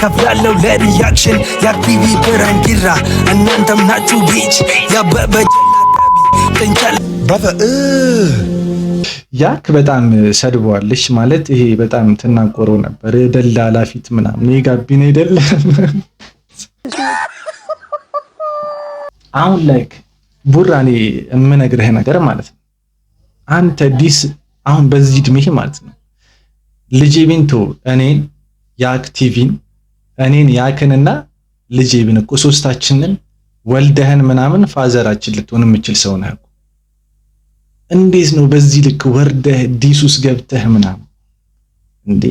ከፍላለሁ ለሪያክሽን የአክቲቪ ብራንዲራ እናንተም ናችሁ ቢች ያበበ ቅንቻል ያክ በጣም ሰድቧልሽ ማለት ይሄ በጣም ትናቆረው ነበር ደላላ ፊት ምናምን የጋቢና አይደለም። አሁን ላይክ ቡራኔ የምነግርህ ነገር ማለት ነው አንተ ዲስ አሁን በዚህ እድሜህ ማለት ነው ልጄ ቢንቶ እኔን ያክቲቪን እኔን ያክንና ልጄ ቢን እኮ ሶስታችንን ወልደህን ምናምን ፋዘራችን ልትሆን የምችል ሰው ነህ። እንዴት ነው በዚህ ልክ ወርደህ ዲሱስ ገብተህ ምናምን እንዴ?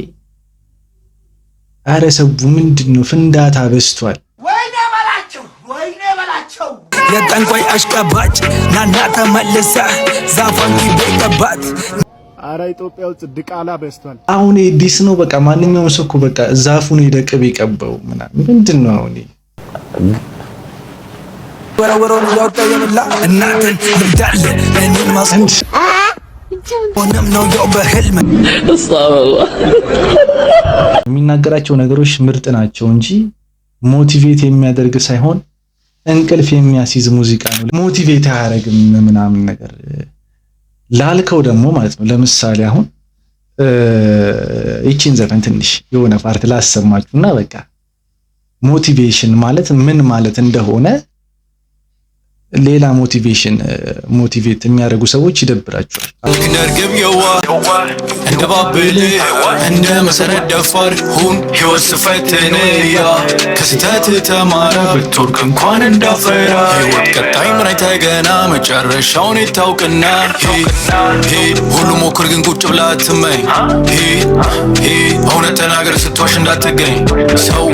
አረ ሰው ምንድነው ፍንዳታ በስቷል። ወይኔ በላቸው የጠንቋይ አሽቀባጭ ናና ተመለሰ ዛፋን ይበቀባት። አረ ኢትዮጵያ ውስጥ ድቃላ በስቷል። አሁን ዲስ ነው በቃ ማንኛውም ሰው እኮ በቃ ዛፉን ይደቅብ ይቀበው ምናምን ምንድነው አሁን ወረወረውን ያወጣ የምላ እናትን ልምዳለ እኔን ማስንድ ሆነም ነው ያው በህልም የሚናገራቸው ነገሮች ምርጥ ናቸው እንጂ ሞቲቬት የሚያደርግ ሳይሆን እንቅልፍ የሚያስይዝ ሙዚቃ ነው። ሞቲቬት አያረግም ምናምን ነገር ላልከው ደግሞ ማለት ነው። ለምሳሌ አሁን እቺን ዘፈን ትንሽ የሆነ ፓርት ላሰማችሁና በቃ ሞቲቬሽን ማለት ምን ማለት እንደሆነ ሌላ ሞቲቬት የሚያደርጉ ሰዎች ይደብራቸዋል። ነርግብ የዋ እንደ ባብል እንደ መሰረት ደፋር ሁን ህይወት ስፈትንያ ከስተት ተማረ ብትወርቅ እንኳን እንዳፈራ ህይወት ቀጣይ ምን አይተገና መጨረሻውን የታውቅና ሁሉ ሞክር ግን ቁጭ ብላ አትመኝ እውነት ተናገር ስትዋሽ እንዳትገኝ ሰው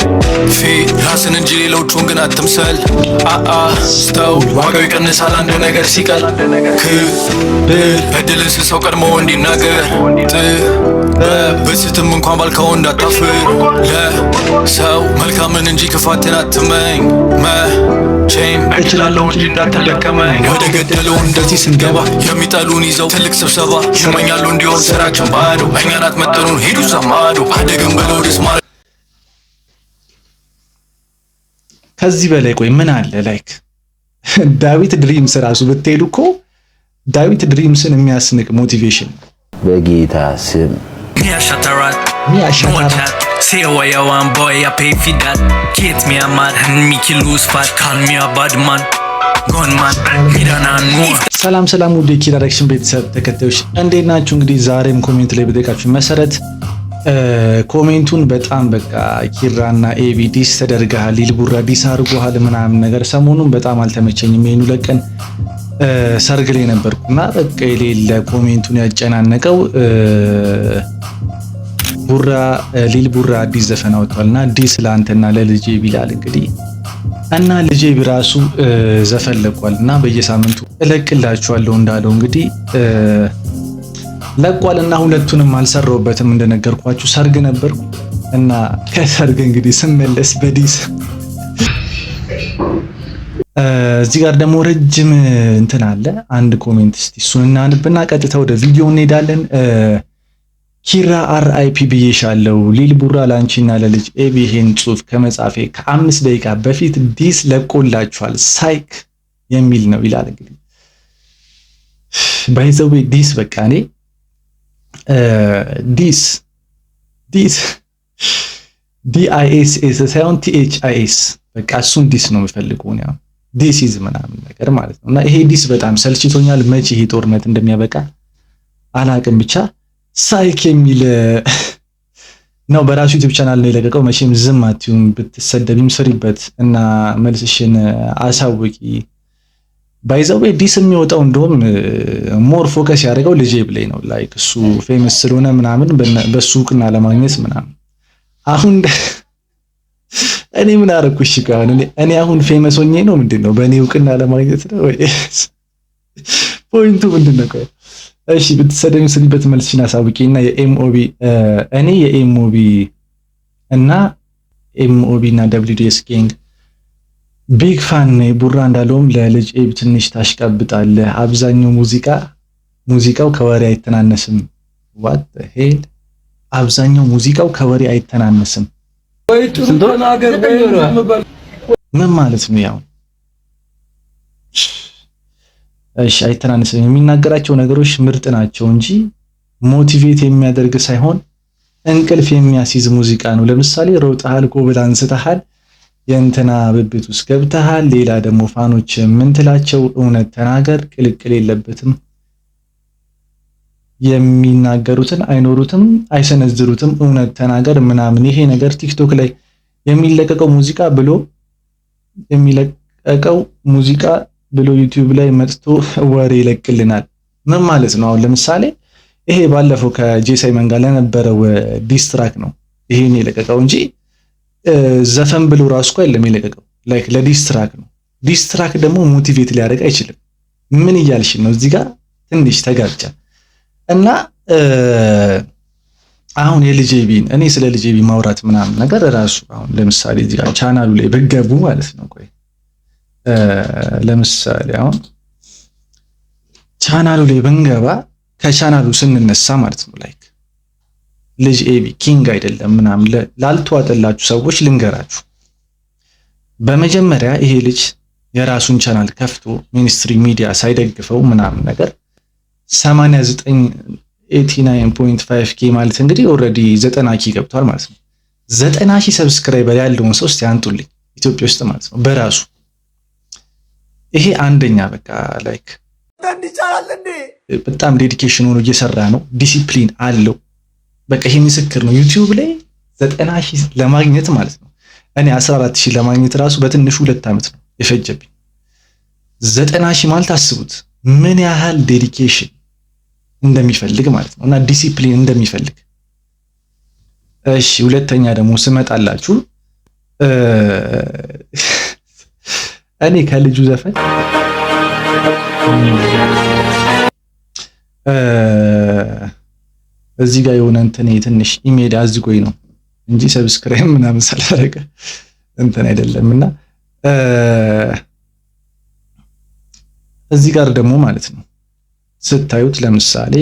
ፊት ራስን እንጂ ሌሎቹን ግን አትምሰል ስተው ዋጋው ይቀንሳል አንድ ነገር ሲቀል በድል ሰው ቀድሞ እንዲናገር በስትም እንኳን ባልከው እንዳታፍር ለሰው መልካምን እንጂ ክፋትን አትመኝ መቼም እችላለሁ እንጂ እንዳትለቀመኝ ወደ ገደለው እንደዚህ ስንገባ የሚጠሉን ይዘው ትልቅ ስብሰባ ይመኛሉ እንዲሆን ስራችን ባዶ እኛን አትመጥኑን ሂዱ ሰማዶ አደግን ብለው ደስ ማለት ከዚህ በላይ ቆይ ምን አለ ላይክ ዳዊት ድሪምስ ራሱ ብትሄዱ እኮ ዳዊት ድሪምስን የሚያስንቅ ሞቲቬሽን በጌታ ስም ሚያሻተራት ሴወያዋን ቦያ ፔፊዳል ኬት ሚያማር ሚኪሉ ስፋት ካልሚያ ባድማን ጎንማን ሚዳናን ሰላም ውድ የኪራ ዳይሬክሽን ቤተሰብ ተከታዮች እንዴት ናችሁ? እንግዲህ ዛሬም ኮሜንት ላይ በጠየቃችሁ መሰረት ኮሜንቱን በጣም በቃ ኪራና ኤቢ ዲስ ተደርገሃል ሊልቡራ ዲስ አድርጎሃል ምናምን ነገር ሰሞኑን በጣም አልተመቸኝም። ይሄን ለቀን ሰርግ ላይ ነበርኩና በቃ የሌለ ኮሜንቱን ያጨናነቀው ሊልቡራ አዲስ ዘፈን አውጥቷልና ዲስ ለአንተና ለልጄ ቢላል እንግዲህ እና ልጄ ቢራሱ ዘፈን ለቋልና በየሳምንቱ እለቅላችኋለሁ እንዳለው እንግዲህ ለቋልና ሁለቱንም አልሰራውበትም እንደነገርኳችሁ ሰርግ ነበርኩ እና ከሰርግ እንግዲህ ስመለስ በዲስ እዚህ ጋር ደግሞ ረጅም እንትን አለ አንድ ኮሜንት እስቲ እሱን እናንብና ቀጥታ ወደ ቪዲዮ እንሄዳለን። ኪራ አርአይፒ ብዬሻለሁ ሊልቡራ ላንቺና ለልጅ ኤቢ ይሄን ጽሁፍ ከመጻፌ ከ5 ደቂቃ በፊት ዲስ ለቆላችኋል ሳይክ የሚል ነው ይላል። እንግዲህ ባይዘው ዲስ በቃ እኔ ዲስ ዲአይኤስ ሳይሆን ቲኤችአይኤስ በቃ እሱን ዲስ ነው የምፈልገው ነው ዲስ ኢዝ ምናምን ነገር ማለት ነው። እና ይሄ ዲስ በጣም ሰልችቶኛል። መቼ ይሄ ጦርነት እንደሚያበቃ አላቅም። ብቻ ሳይክ የሚል ነው በራሱ ዩቲዩብ ቻናል ነው የለቀቀው። መቼም ዝም አትዩም፣ ብትሰደቢም ስሪበት እና መልስሽን አሳውቂ። ባይዘው ዲስ የሚወጣው እንደውም ሞር ፎከስ ያደርገው ልጄ ብለኝ ነው ላይክ እሱ ፌመስ ስለሆነ ምናምን በሱ እውቅና ለማግኘት ምናምን። አሁን እኔ ምን አደረኩሽ ጋር እኔ አሁን ፌመስ ሆኜ ነው ምንድነው በእኔ እውቅና ለማግኘት ነው ወይ ፖይንቱ ምንድነው? እሺ ብትሰደኝ ስሪበት መልስሽን አሳውቂና የኤምኦቢ እኔ የኤምኦቢ እና WDS ጌንግ ቢግ ፋን ነኝ። ቡራ እንዳለውም ለልጅ ኤቢ ትንሽ ታሽቀብጣለህ። አብዛኛው ሙዚቃው ከወሬ አይተናነስም። ዋት ዘ ሄል አብዛኛው ሙዚቃው ከወሬ አይተናነስም። ምን ማለት ነው? ያው እሺ አይተናነስም። የሚናገራቸው ነገሮች ምርጥ ናቸው እንጂ ሞቲቬት የሚያደርግ ሳይሆን እንቅልፍ የሚያስይዝ ሙዚቃ ነው። ለምሳሌ ሮጠሃል፣ ጎብል አንስተሃል፣ የእንትና ብብት ውስጥ ገብተሃል። ሌላ ደግሞ ፋኖች ምን ትላቸው? እውነት ተናገር፣ ቅልቅል የለበትም። የሚናገሩትን አይኖሩትም፣ አይሰነዝሩትም። እውነት ተናገር ምናምን። ይሄ ነገር ቲክቶክ ላይ የሚለቀቀው ሙዚቃ ብሎ ዩቲዩብ ላይ መጥቶ ወሬ ይለቅልናል። ምን ማለት ነው? አሁን ለምሳሌ ይሄ ባለፈው ከጄሳይመን ጋር ለነበረው ዲስትራክ ነው ይሄን የለቀቀው እንጂ ዘፈን ብሎ ራሱ እኮ አይደለም የለቀቀው። ላይክ ለዲስትራክ ነው። ዲስትራክ ደግሞ ሞቲቬት ሊያደርግ አይችልም። ምን እያልሽ ነው? እዚህ ጋር ትንሽ ተጋጫ እና አሁን የልጄቢን እኔ ስለ ልጄቢ ማውራት ምናምን ነገር ራሱ አሁን ለምሳሌ እዚህ ጋር ቻናሉ ላይ ብገቡ ማለት ነው። ቆይ ለምሳሌ አሁን ቻናሉ ላይ ብንገባ ከቻናሉ ስንነሳ ማለት ነው ላይክ ልጅ ኤቢ ኪንግ አይደለም ምናምን ላልተዋጠላችሁ ሰዎች ልንገራችሁ። በመጀመሪያ ይሄ ልጅ የራሱን ቻናል ከፍቶ ሚኒስትሪ ሚዲያ ሳይደግፈው ምናምን ነገር 89.5 ኬ ማለት እንግዲህ ኦልሬዲ 90 ኬ ገብቷል ማለት ነው። 90 ሺህ ሰብስክራይበር ያለውን ሰው እስቲ አንጡልኝ ኢትዮጵያ ውስጥ ማለት ነው በራሱ። ይሄ አንደኛ በቃ ላይክ በጣም ዴዲኬሽን ሆኖ እየሰራ ነው። ዲሲፕሊን አለው። በቃ ይሄ ምስክር ነው። ዩቲዩብ ላይ 90 ሺህ ለማግኘት ማለት ነው እኔ 14 ሺህ ለማግኘት ራሱ በትንሹ 2 ዓመት ነው የፈጀብኝ። 90 ሺህ ማለት አስቡት ምን ያህል ዴዲኬሽን እንደሚፈልግ ማለት ነው እና ዲሲፕሊን እንደሚፈልግ። እሺ ሁለተኛ ደግሞ ስመጣላችሁ እኔ ከልጁ ዘፈን እዚህ ጋር የሆነ እንትን ትንሽ ኢሜል አዝጎኝ ነው እንጂ ሰብስክራይብ ምናምን ሳላረገ እንትን አይደለምና እዚህ ጋር ደግሞ ማለት ነው ስታዩት ለምሳሌ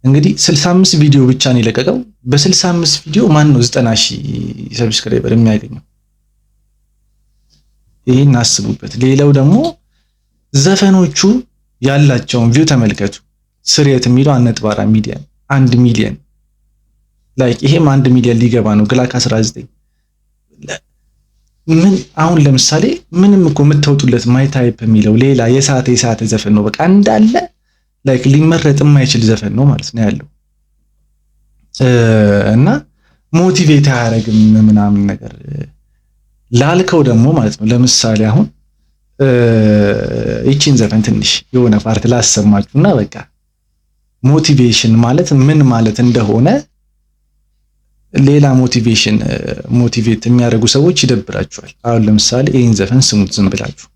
እንግዲህ 65 ቪዲዮ ብቻ ነው የለቀቀው። በ65 ቪዲዮ ማን ነው 90 ሺህ ሰብስክራይበር የሚያገኘው? ይሄን አስቡበት። ሌላው ደግሞ ዘፈኖቹ ያላቸውን ቪው ተመልከቱ። ስርየት የሚለው 1 ሚሊዮን ላይክ ይሄም 1 ሚሊዮን ሊገባ ነው። ግላክ 19 ምን አሁን ለምሳሌ ምንም እኮ የምታወጡለት ማይ ታይፕ የሚለው ሌላ የሰዓት ዘፈን ነው። በቃ እንዳለ ላይክ ሊመረጥ የማይችል ዘፈን ነው ማለት ነው ያለው እና ሞቲቬት አያደርግም ምናምን ነገር ላልከው ደግሞ ማለት ነው። ለምሳሌ አሁን ይቺን ዘፈን ትንሽ የሆነ ፓርት ላሰማችሁና በቃ ሞቲቬሽን ማለት ምን ማለት እንደሆነ ሌላ ሞቲቬት የሚያደርጉ ሰዎች ይደብራቸዋል። አሁን ለምሳሌ ይህን ዘፈን ስሙት ዝም ብላችሁ።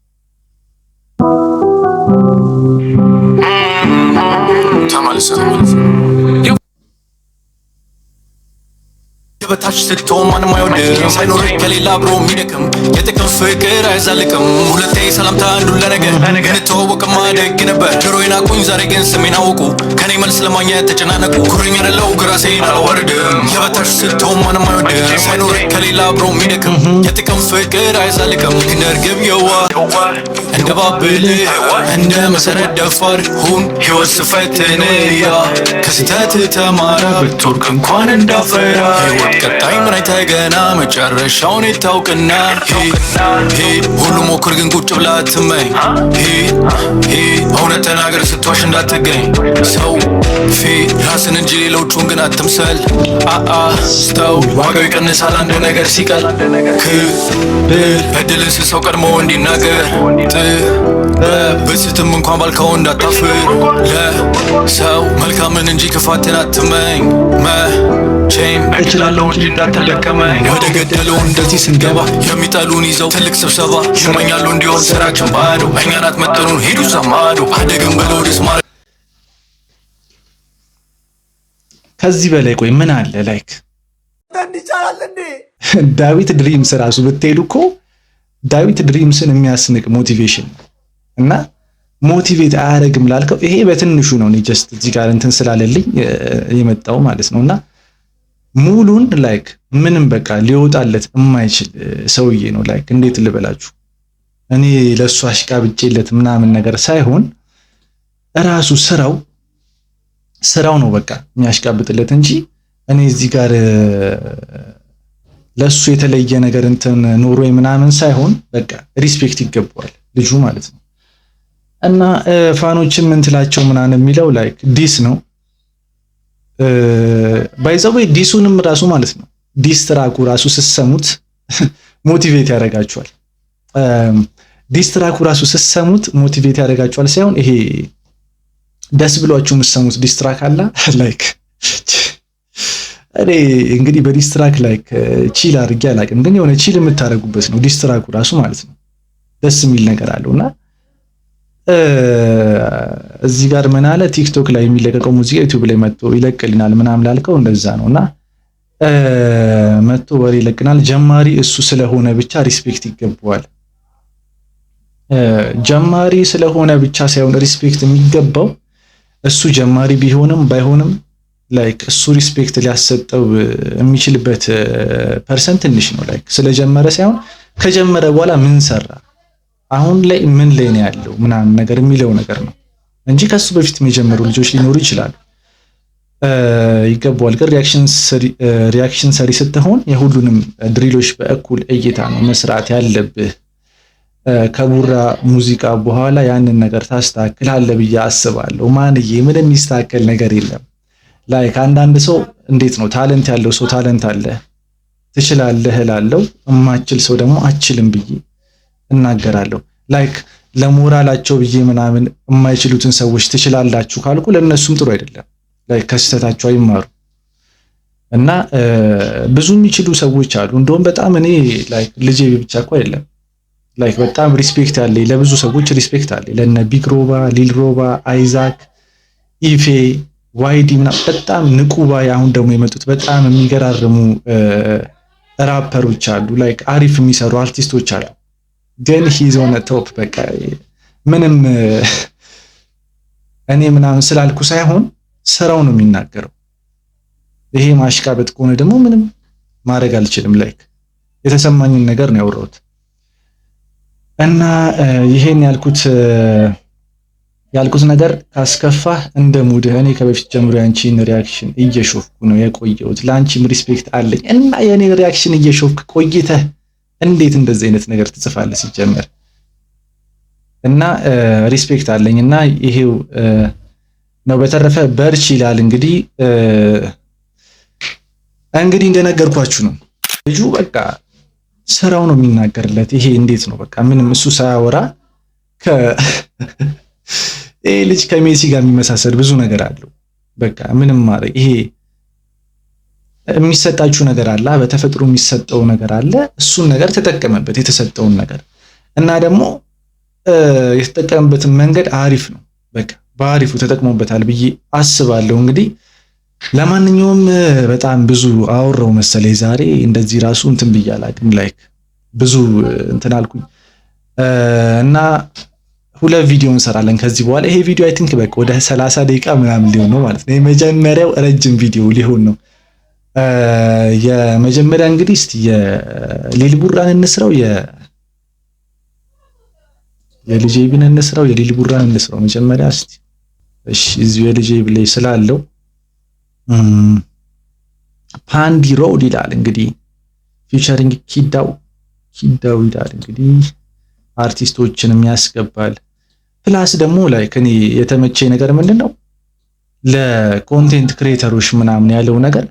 በታች ስትሆን ማንም አይወድም ሳይኖር ከሌላ አብሮ የሚደክም የጥቅም ፍቅር አይዛልቅም። ሁለቴ ሰላምታ አንዱን ለነገ እንተዋወቅማ ደግ ነበር ጆሮዬን አቁኝ ዛሬ ግን ስሜን አወቁ ከኔ መልስ ለማግኘት ተጨናነቁ። ኩርኝ አይደለው ግራሴን አላወርድም የበታች ስትሆን ማንም አይወድም ሳይኖር ከሌላ አብሮ የሚደክም የጥቅም ፍቅር አይዛልቅም። እንደ እርግብ የዋህ እንደ ባብል እንደ መሰረት ደፋር ሁን ሕይወት ስፈትንያ ከስተት ተማረ ብትወርቅ እንኳን እንዳፈራ ቀጣይ ምን አይተህ ገና መጨረሻውን ይታውቅና ሁሉ ሞክር ግን ቁጭ ብላ አትመኝ። እውነት ተናገር ስትዋሽ እንዳትገኝ ሰው ፊት ራስን እንጂ ሌሎቹን ግን አትምሰል። ስተው ዋጋው ይቀንሳል አንድ ነገር ሲቀል ክብር እድልን ስሰው ቀድሞ እንዲናገር ብስትም እንኳን ባልከው እንዳታፍር ለሰው መልካምን እንጂ ክፋትን አትመኝ። መቼም እችላለሁ እንጂ እንዳትለቀመኝ ወደ ገደለው እንደዚህ ስንገባ የሚጠሉን ይዘው ትልቅ ስብሰባ ይመኛሉ እንዲሆን ስራችን ባዶ እኛን አትመጥኑን ሂዱ ሰማዶ አደግን ብለው ደስማ ከዚህ በላይ ቆይ ምን አለ? ላይክ ዳዊት ድሪምስ ራሱ ብትሄዱ እኮ ዳዊት ድሪምስን የሚያስንቅ ሞቲቬሽን እና ሞቲቬት አያደርግም ላልከው ይሄ በትንሹ ነው። እኔ ጀስት እዚህ ጋር እንትን ስላለልኝ የመጣው ማለት ነውና ሙሉን ላይክ ምንም በቃ ሊወጣለት የማይችል ሰውዬ ነው። ላይክ እንዴት ልበላችሁ እኔ ለሱ አሽቃብጬለት ምናምን ነገር ሳይሆን ራሱ ስራው ነው በቃ የሚያሽቃብጥለት እንጂ እኔ እዚህ ጋር ለሱ የተለየ ነገር እንትን ኖሮ ምናምን ሳይሆን በቃ ሪስፔክት ይገባዋል ልጁ ማለት ነው። እና ፋኖችም እንትላቸው ምናምን የሚለው ላይክ ዲስ ነው ባይዘው ዲሱንም ራሱ ማለት ነው ዲስ ትራኩ ራሱ ስሰሙት ሞቲቬት ያደርጋቸዋል። ዲስ ትራኩ ራሱ ስሰሙት ሞቲቬት ያደርጋቸዋል ሳይሆን ይሄ ደስ ብሏችሁ የምትሰሙት ዲስ ትራክ አለ ላይክ እኔ እንግዲህ በዲስ ትራክ ላይክ ቺል አድርጌ አላውቅም፣ ግን የሆነ ቺል የምታደርጉበት ነው ዲስ ትራኩ ራሱ ማለት ነው። ደስ የሚል ነገር አለውና እዚህ ጋር ምን አለ ቲክቶክ ላይ የሚለቀቀው ሙዚቃ ዩቲዩብ ላይ መጥቶ ይለቅልናል ምናምን ላልከው እንደዛ ነውና መጥቶ ወሬ ይለቅናል። ጀማሪ እሱ ስለሆነ ብቻ ሪስፔክት ይገባዋል። ጀማሪ ስለሆነ ብቻ ሳይሆን ሪስፔክት የሚገባው እሱ ጀማሪ ቢሆንም ባይሆንም ላይክ እሱ ሪስፔክት ሊያሰጠው የሚችልበት ፐርሰንት ትንሽ ነው። ላይክ ስለጀመረ ሳይሆን ከጀመረ በኋላ ምን ሰራ አሁን ላይ ምን ላይ ነው ያለው ምናምን ነገር የሚለው ነገር ነው እንጂ ከሱ በፊት የጀመሩ ልጆች ሊኖሩ ይችላሉ። ይገባዋል። ግን ሪያክሽን ሰሪ ስትሆን የሁሉንም ድሪሎች በእኩል እይታ ነው መስራት ያለብህ። ከቡራ ሙዚቃ በኋላ ያንን ነገር ታስተካክላለህ ብዬ አስባለሁ። ማንዬ ምንም የሚስተካከል ነገር የለም። ላይክ አንዳንድ ሰው እንዴት ነው ታለንት ያለው ሰው ታለንት አለ ትችላለህ እላለሁ፣ እማችል ሰው ደግሞ አችልም ብዬ እናገራለሁ። ላይክ ለሞራላቸው ብዬ ምናምን የማይችሉትን ሰዎች ትችላላችሁ ካልኩ ለነሱም ጥሩ አይደለም። ላይክ ከስተታቸው አይማሩ እና ብዙ የሚችሉ ሰዎች አሉ። እንደውም በጣም እኔ ላይክ ልጄ ብቻ እኮ አይደለም ላይክ በጣም ሪስፔክት አለኝ ለብዙ ሰዎች ሪስፔክት አለኝ። ለነ ቢግ ሮባ፣ ሊል ሮባ፣ አይዛክ፣ ኢፌ፣ ዋይዲ ምናምን በጣም ንቁ ባይ አሁን ደግሞ የመጡት በጣም የሚገራርሙ ራፐሮች አሉ። ላይክ አሪፍ የሚሰሩ አርቲስቶች አሉ። ግን ሂዝ ኦን ቶፕ በቃ ምንም እኔ ምናምን ስላልኩ ሳይሆን ስራው ነው የሚናገረው። ይሄ ማሽቃበጥ ከሆነ ደግሞ ምንም ማድረግ አልችልም። ላይክ የተሰማኝን ነገር ነው ያወራሁት እና ይሄን ያልኩት ነገር ካስከፋህ እንደ ሙድህ። እኔ ከበፊት ጀምሮ ያንቺን ሪያክሽን እየሾፍኩ ነው የቆየሁት። ለአንቺም ሪስፔክት አለኝ እና የኔ ሪያክሽን እየሾፍክ ቆይተህ እንዴት እንደዚህ አይነት ነገር ትጽፋለህ ሲጀመር? እና ሪስፔክት አለኝ እና ይሄው ነው። በተረፈ በርቺ ይላል። እንግዲህ እንደነገርኳችሁ ነው ልጁ በቃ ስራው ነው የሚናገርለት። ይሄ እንዴት ነው በቃ ምንም እሱ ሳያወራ ይሄ ልጅ ከሜሲ ጋር የሚመሳሰል ብዙ ነገር አለው። በቃ ምንም ማለት ይሄ የሚሰጣችሁ ነገር አለ፣ በተፈጥሮ የሚሰጠው ነገር አለ። እሱን ነገር ተጠቀመበት የተሰጠውን ነገር እና ደግሞ የተጠቀመበትን መንገድ አሪፍ ነው። በቃ በአሪፉ ተጠቅሞበታል ብዬ አስባለሁ። እንግዲህ ለማንኛውም በጣም ብዙ አወራው መሰለኝ ዛሬ። እንደዚህ ራሱ እንትን ብዬ አላውቅም። ላይክ ብዙ እንትን አልኩኝ እና ሁለት ቪዲዮ እንሰራለን ከዚህ በኋላ። ይሄ ቪዲዮ አይ ቲንክ በቃ ወደ 30 ደቂቃ ምናምን ሊሆን ነው ማለት ነው። የመጀመሪያው ረጅም ቪዲዮ ሊሆን ነው። የመጀመሪያ እንግዲህ እስቲ የሊል ቡራን እንስራው፣ የልጄ ቢን እንስራው፣ የሊል ቡራን እንስራው መጀመሪያ እስቲ። እሺ እዚሁ የልጄ ብላይ ስላለው ፓንዲ ሮድ ይላል እንግዲህ ፊቸሪንግ ኪዳው ይላል እንግዲህ አርቲስቶችንም ያስገባል። ፕላስ ደግሞ ላይክ እኔ የተመቸኝ ነገር ምንድነው ለኮንቴንት ክሬተሮች ምናምን ያለው ነገር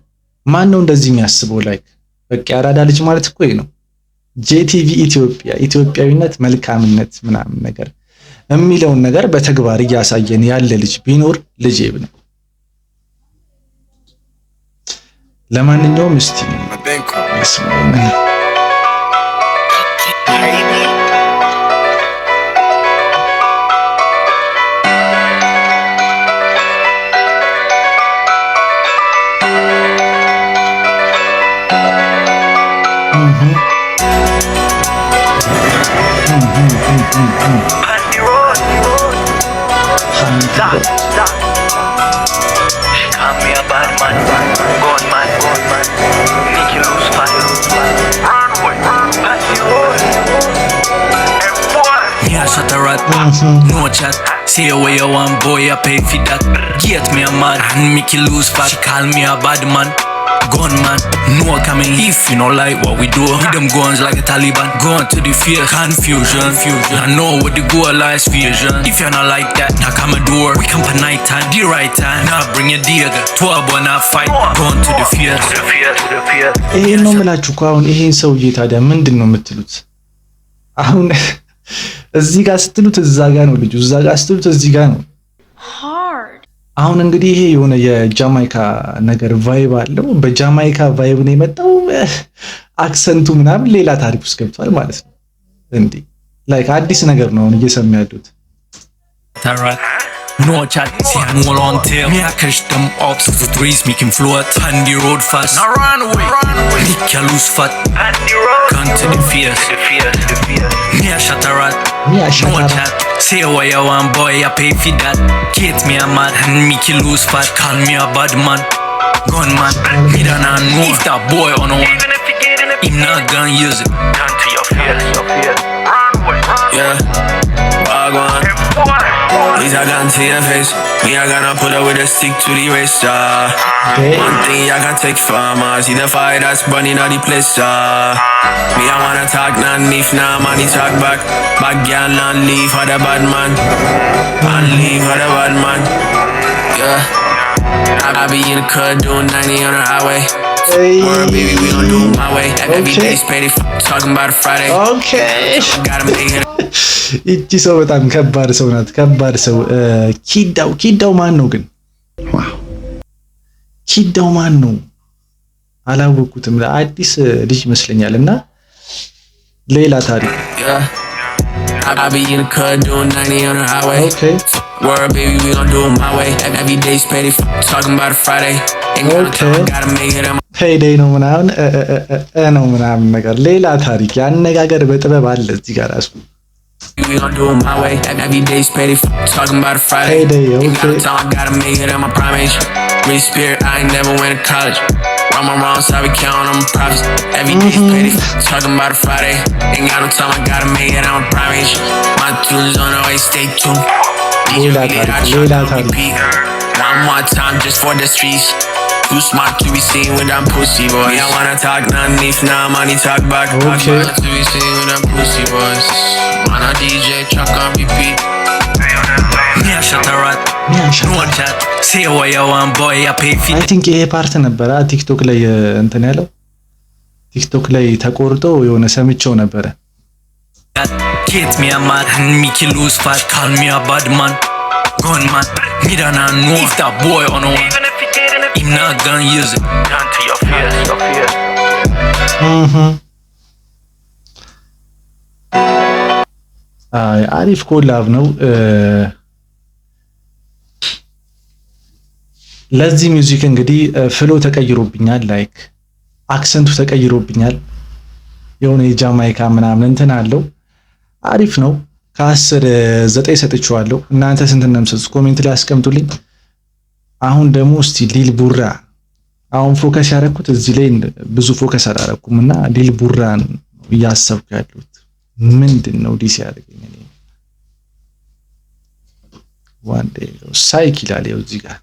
ማን ነው እንደዚህ የሚያስበው? ላይክ በቃ ያራዳ ልጅ ማለት እኮ ነው። ጄቲቪ ኢትዮጵያዊነት መልካምነት ምናምን ነገር የሚለውን ነገር በተግባር እያሳየን ያለ ልጅ ቢኖር ልጄ ነው። ለማንኛውም እስቲ She call me a bad man, gun man. make you lose fight. Runway, that's yours. Me a shot a rat, no chat. Say away you want boy, I pay for that. Get me a man and make you lose fat. She call me a bad man, gunman. No coming if you know like what we do. With them guns like a Taliban. Going to the fear, confusion. I know what the goal is, fusion. If you're not like that, knock on my door. We come for night time, the right time. Now bring your dagger, 12 but not fight. Going to the fear. ይሄን ነው የምላችሁ እኮ አሁን ይሄን ሰውዬ ታዲያ ምንድን ነው የምትሉት? አሁን እዚህ ጋር ስትሉት እዛ ጋር ነው ልጁ፣ እዛ ጋር ስትሉት እዚህ ጋር ነው። አሁን እንግዲህ ይሄ የሆነ የጃማይካ ነገር ቫይብ አለው። በጃማይካ ቫይብ ነው የመጣው። አክሰንቱ ምናምን ሌላ ታሪክ ውስጥ ገብቷል ማለት ነው። እንዴ ላይክ አዲስ ነገር ነው እየሰማ ያሉት። No chat, see I know long tail. Me I catch them up, 6 to 3s, make him float. On the road fast, now run away. Make you lose fat. Gun to the fears. Me I shot a rat. No chat, say what you want boy, I pay for that. Get me a mad and make you lose fat. Call me a bad man, gunman. Me don't know if that boy on one. Him not gonna use it. Gun to your fears. Yeah, wagwan. He's a gun to your face. Me, I gonna put up with a stick to the wrist. One thing I can take from us. See the fire that's burning out the place. Me, I wanna talk non-leaf, nah, money talk back. Back girl, non-leaf for the bad man. Non-leaf for the bad man. Yeah. I be in the cut doing 90 on the highway. Word, baby, we gon' do it my way. Every day's petty, talking about a Friday. Okay. Gotta make it. እቺ ሰው በጣም ከባድ ሰው ናት። ከባድ ሰው ኪዳው ማን ነው ግን? ዋው ኪዳው ማን ነው? አላወኩትም። አዲስ ልጅ ይመስለኛል እና ሌላ ታሪክ I be in the cut doing 90 on the highway. Okay. Word, baby, we gon' do it my way. Every day's petty, talking about a Friday. Ain't gonna talk, gotta make it. Payday ነው ምናምን ነው ምናምን ነገር ሌላ ታሪክ ያነጋገር በጥበብ አለ እዚህ ጋር ራሱ We gon' do it my way. Every day's petty, talking about a Friday. Payday, okay. Ain't got time, I gotta make it in my prime age. Rich spirit, I ain't never went to college. Run my wrongs, so I be counting on my profits. Every day's petty, talking about a Friday. Ain't got no time, I gotta make it in my prime age. My tunes on the way, stay tuned. One more time just for the streets. Too smart to be seen with them pussy boys. Me, I wanna talk non-leaf, nah, money talk back. Okay. To be seen with them pussy boys. Man a DJ, truck on repeat. Me a shot a rat. No chat. Say what you want boy, I pay for. I think ይሄ ፓርት ነበር ቲክቶክ ላይ እንትን ያለው ቲክቶክ ላይ ተቆርጦ የሆነ ሰምቼው ነበረ። Get me a mad and make you lose fat. Call me a bad man, gunman. Me don't know if that boy on one. I'm not gonna use it. Gun to your fears. አሪፍ ኮላብ ነው። ለዚህ ሚውዚክ እንግዲህ ፍሎ ተቀይሮብኛል፣ ላይክ አክሰንቱ ተቀይሮብኛል። የሆነ የጃማይካ ምናምን እንትን አለው። አሪፍ ነው። ከ10 9 ሰጥቼዋለሁ። እናንተ ስንት እንደምትሰጡ ኮሜንት ላይ አስቀምጡልኝ። አሁን ደግሞ እስቲ ሊል ቡራ አሁን ፎከስ ያደረኩት እዚህ ላይ ብዙ ፎከስ አላደረኩም እና ሊል ቡራን እያሰብኩ ያለሁት ምንድነው ዲስ ያደርገኝ እኔ ዋን ዴይ ሳይክል አለ እዚህ ጋር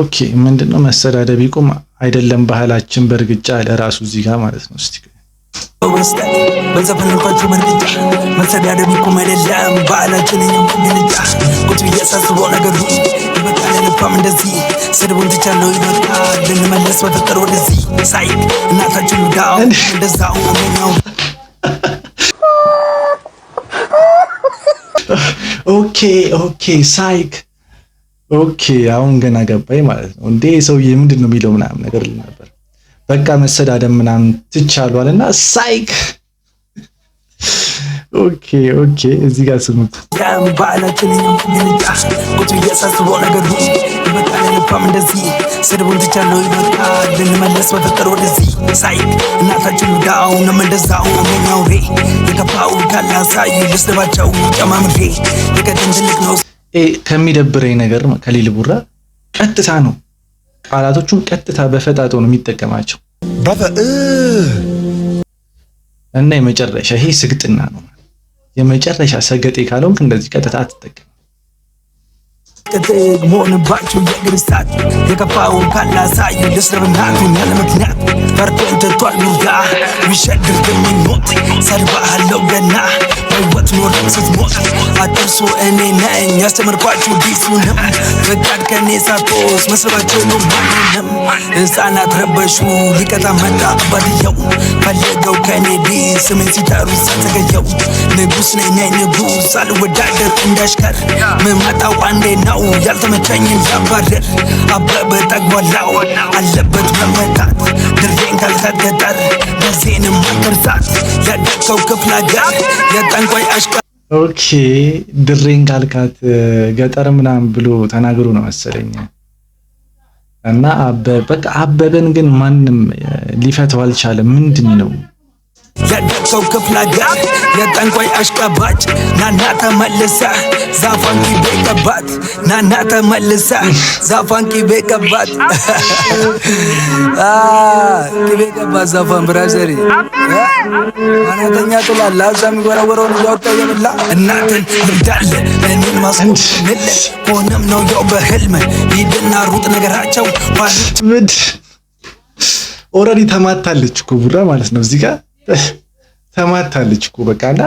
ኦኬ ምንድነው መሰዳደብ ይቆም አይደለም ባህላችን በርግጫ ለራሱ እዚህ ጋር ማለት ነው። እስቲ በዘፈን እንኳን መርግጫ መሰዳደብ ይቆም አይደለም ባህላችን የምንግልጫ ቁጭ እያሳስበው ነገር ይበቃል ለፋም እንደዚህ ስድቡን ትቻለው ይበቃል ልንመለስ በፍቅር ወደዚህ ሳይ እናታችን ዳው እንደዛው አመኛው ኦኬ ሳይክ ኦኬ አሁን ገና ገባኝ ማለት ነው። እንዴ ሰውዬ ምንድን ነው የሚለው ምናምን ነገር ነበር። በቃ መሰዳደም ምናምን ትቻሏልና ሳይክ ኦኬ እዚህ ጋር ስሙት። ባላችን እንግልጫ ቁጭ እያሳስበው ነገር ይበቃል። ልባም እንደዚህ ስድቡን ትቻለው ይበቃል። ልንመለስ በፍቅር ወደዚህ ሳይክ እናታችን ዳውንም እንደዛው ነኛው ሬ የከፋው ካላሳይ ልስደባቸው ጨማምሬ የቀደም ትልቅ ነው። ከሚደብረኝ ነገር ከሊል ቡራ ቀጥታ ነው ቃላቶቹን ቀጥታ በፈጣጦ ነው የሚጠቀማቸው እና የመጨረሻ ይሄ ስግጥና ነው። የመጨረሻ ሰገጤ ካልሆንክ እንደዚህ ቀጥታ አትጠቀም። ሞንባቸው የግርስታት የከፋው ካላሳይ ልስደብናቱን ያለ ምክንያት ፈርዶን ትቷል ቡርጋ ሚሸግር ግምኞት ሰድባሃለው ገና ህይወት ኖር ስትሞት አትርሱ እኔ ነኝ ያስተምርኳችሁ ዲሱንም ፈቃድ ከኔ ሳትወስ መስራቸው ነው ማንንም ሕፃናት ረበሹ ሊቀጣ መጣ ባድየው ፈለገው ከኔ ዲስ ስሜን ሲጠሩ ሳትገየው ንጉስ ነኝ ንጉስ አልወዳደር እንዳሽከር ምመጣው አንዴ ነው ያልተመቸኝን ያባረር አበበ ጠግቧላው አለበት መመታት ድሬን ካልካት ገጠር ደሴንም ማከርሳት ያደግከው ክፍለ ሀገር የጠንቋይ አሽቃ ኦኬ ድሬን ካልካት ገጠር ምናምን ብሎ ተናግሮ ነው መሰለኝ። እና በቃ አበበን ግን ማንም ሊፈተው አልቻለም። ምንድን ነው ያደግከው ክፍለ ሀገር የጠንቋይ አሽቃባጭ ናና ተመልሰ ዛፋን ቂቤ ቀባት ናና ተመልሰ ዛፋን ቂቤ ቀባት ቂቤ ቀባት ዛፋን ብራዘሪ አናተኛ ጥላላ እዛ የሚወረወረውን እያወጣ የበላ እናትን ልምዳለ እኔን ማስቆምል ሆነም ነው ያው በህልም ሂድና ሩጥ ነገራቸው ምድ ኦልሬዲ ተማታለች እኮ ቡራ ማለት ነው እዚህ ጋር ተማታለች እኮ በቃ እና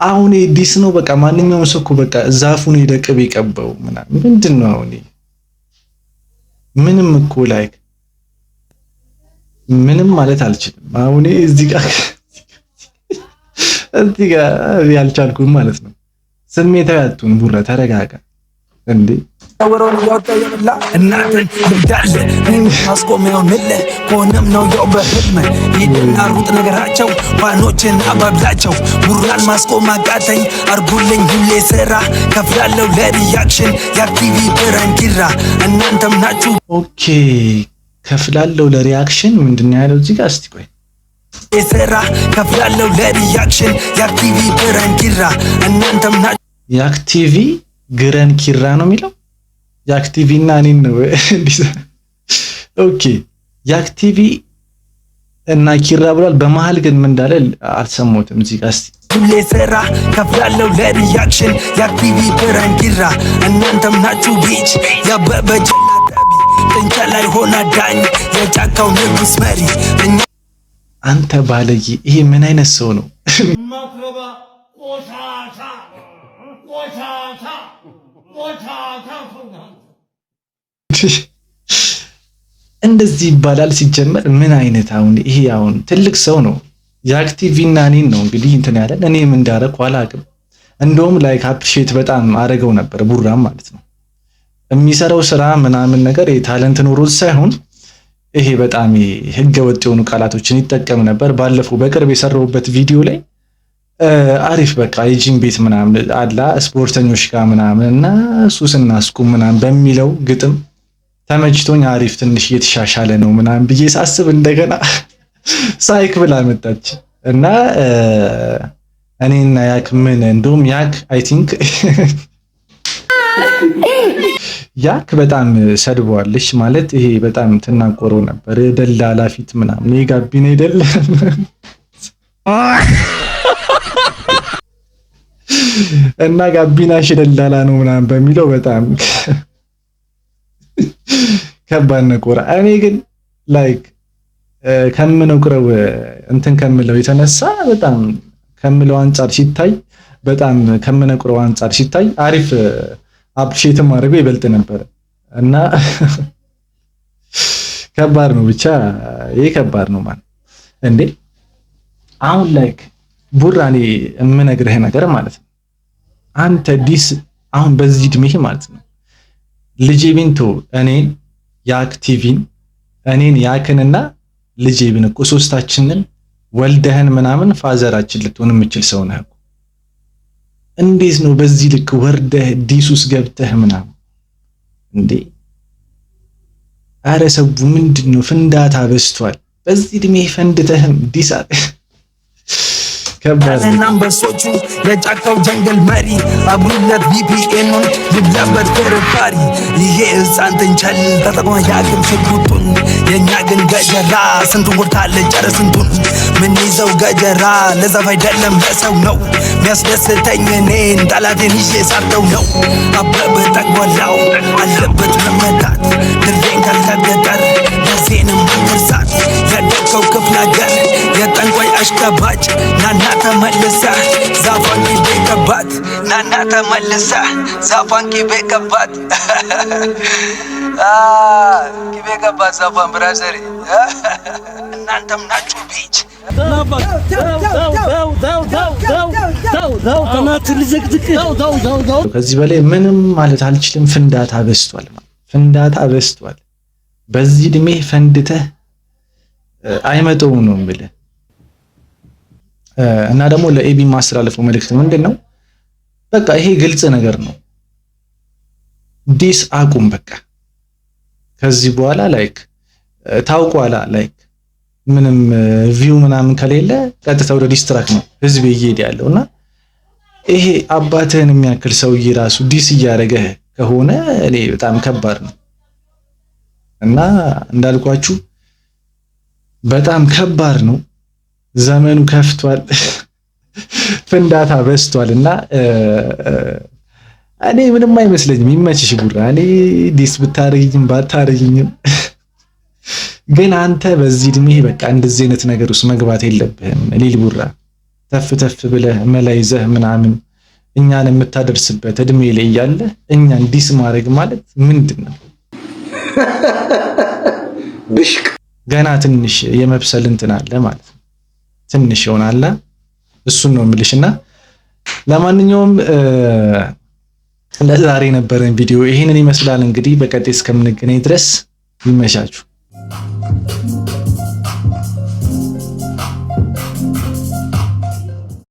አሁን ዲስ ነው በቃ ማንኛውም ሰው እኮ በቃ ዛፉን ሄደ ቅቤ ቀባው ምናምን ምንድን ነው አሁን ምንም እኮ ላይክ ምንም ማለት አልችልም። አሁን እዚህ ጋር ያልቻልኩም ማለት ነው። ስሜታዊ አትሁን ቡራ ተረጋጋ እንዴ ወረውን ያወጣ የበላ እናትን ልምዳለ ማስቆሚያው ንለ ሆነም ነው ያው በህልም ሂድና ሩጥ ነገራቸው ፋኖችን አባብላቸው ቡራን ማስቆም አቃተኝ አርጉልኝ ሁሌ ስራ ከፍላለው ለሪያክሽን የአክቲቪ ብረንኪራ እናንተም ናችሁ። ኦኬ ከፍላለው ለሪያክሽን ምንድን ያለው እዚህ ጋር እስቲ ቆይ ስራ ከፍላለው ለሪያክሽን የአክቲቪ ብረንኪራ እናንተም ናችሁ። የአክቲቪ ግረን ኪራ ነው የሚለው የአክቲቪ እና እኔን ነው። ኦኬ የአክቲቪ እና ኪራ ብሏል። በመሃል ግን ምን እንዳለ አልሰማሁትም። እዚህ ጋር እስቲ ሁሌ ስራ ከፍላለው ለሪያክሽን የአክቲቪ ብረንኪራ እናንተም ናችሁ ቢች ያበበ ጀላዳቢ ጥንቻ ላይ ሆና ዳኝ የጫካው ንጉስ መሪ አንተ ባለዬ ይሄ ምን አይነት ሰው ነው? እንደዚህ ይባላል ሲጀመር ምን አይነት አሁን ይሄ አሁን ትልቅ ሰው ነው። የአክቲቪ እና እኔን ነው እንግዲህ እንትን ያለን እኔም እንዳረኩ አላውቅም። እንደውም ላይክ አፕሪሺየት በጣም አረገው ነበር ቡራም ማለት ነው የሚሰራው ስራ ምናምን ነገር የታለንት ኖሮት ሳይሆን ይሄ በጣም ህገ ወጥ የሆኑ ቃላቶችን ይጠቀም ነበር። ባለፈው በቅርብ የሰራውበት ቪዲዮ ላይ አሪፍ በቃ የጂም ቤት ምናምን አላ ስፖርተኞች ጋር ምናምን እና ሱስና አስቁም ምናምን በሚለው ግጥም ተመችቶኝ አሪፍ ትንሽ እየተሻሻለ ነው ምናምን ብዬ ሳስብ እንደገና ሳይክ ብላ መጣች እና እኔና ያክ ምን እንደውም ያክ አይ ቲንክ ያክ በጣም ሰድቧለች ማለት ይሄ በጣም ትናቆረው ነበር ደላላ ፊት ምናምን የጋቢና አይደለም እና ጋቢና ደላላ ነው ምናምን በሚለው በጣም ከባድ ነቆራ። እኔ ግን ላይክ ከምነቁረው እንትን ከምለው የተነሳ በጣም ከምለው አንጻር ሲታይ በጣም ከምነቁረው አንጻር ሲታይ አሪፍ አፕሪሺየትም አድርገው ይበልጥ ነበር እና ከባድ ነው ብቻ ይሄ ከባድ ነው ማለት እንዴ። አሁን ላይክ ቡራኔ የምነግርህ ነገር ማለት ነው አንተ ዲስ አሁን በዚህ እድሜህ ማለት ነው ልጄ ቢንቶ እኔን ያክ ቲቪን እኔን ያክንና ልጄ ቢን እኮ ሶስታችንን ወልደህን ምናምን ፋዘራችን ልትሆን የምችል ሰው ነህ እኮ። እንዴት ነው በዚህ ልክ ወርደህ ዲሱስ ገብተህ ምናምን እንዴ? አረ ሰው ምንድነው? ፍንዳታ በዝቷል። በዚህ እድሜ ፈንድተህም ዲስ ከባድና አንበሶቹ የጫካው ጀንገል መሪ አብሩለት ቪፒኤኑን ይብላበት ፍርፋሪ ይሄ ሕፃን ትንቸል ተጠቅሞ ያቅም ሽጉጡን የእኛ ግን ገጀራ ስንቱን ጎድታለች ጨረ ስንቱን ምን ይዘው ገጀራ ለዛፍ አይደለም ለሰው ነው ሚያስደስተኝ እኔን ጠላቴን ይዤ ሳርተው ነው አበበ ጠቅቧላው አለበት መመታት ድሬን ካልከገጠር ደሴንም መርሳት ያደግከው ክፍለ ሀገር የጠንቋይ አሽከባጭ ናና ተመልሳ ዛፏን ቂቤ ገባት ናና ተመልሳ ዛፏን ቂቤ ገባት ቂቤ ገባት ዛፏን ብራዘሬ እናንተም ናችሁ ቢች ከዚህ በላይ ምንም ማለት አልችልም። ፍንዳታ በዝቷል፣ ፍንዳታ በዝቷል። በዚህ እድሜ ፈንድተህ አይመጣውም ነው የምልህ። እና ደግሞ ለኤቢ ማስተላለፈው መልእክት ምንድነው? በቃ ይሄ ግልጽ ነገር ነው። ዲስ አቁም በቃ። ከዚህ በኋላ ላይክ ታውቋላ ላይክ ምንም ቪው ምናምን ከሌለ ቀጥታ ወደ ዲስትራክ ነው ህዝብ እየሄደ ያለውና ይሄ አባትህን የሚያክል ሰውዬ ራሱ ዲስ እያደረገ ከሆነ እኔ በጣም ከባድ ነው። እና እንዳልኳችሁ በጣም ከባድ ነው። ዘመኑ ከፍቷል፣ ፍንዳታ በዝቷል። እና እኔ ምንም አይመስለኝም። ይመችሽ ቡራ። እኔ ዲስ ብታረጊኝም ባታረጊኝም ግን አንተ በዚህ እድሜ በቃ እንደዚህ አይነት ነገር ውስጥ መግባት የለብህም። ሊል ቡራ ተፍ ተፍ ብለህ መላይዘህ ምናምን እኛን የምታደርስበት እድሜ ላይ ያለ እኛን ዲስ ማድረግ ማለት ምንድነው? ብሽቅ ገና ትንሽ የመብሰል እንትን አለ ማለት ነው። ትንሽ ይሆናል። እሱን ነው የምልሽና ለማንኛውም ለዛሬ የነበረን ቪዲዮ ይሄንን ይመስላል። እንግዲህ በቀጣይ እስከምንገናኝ ድረስ ይመሻችሁ።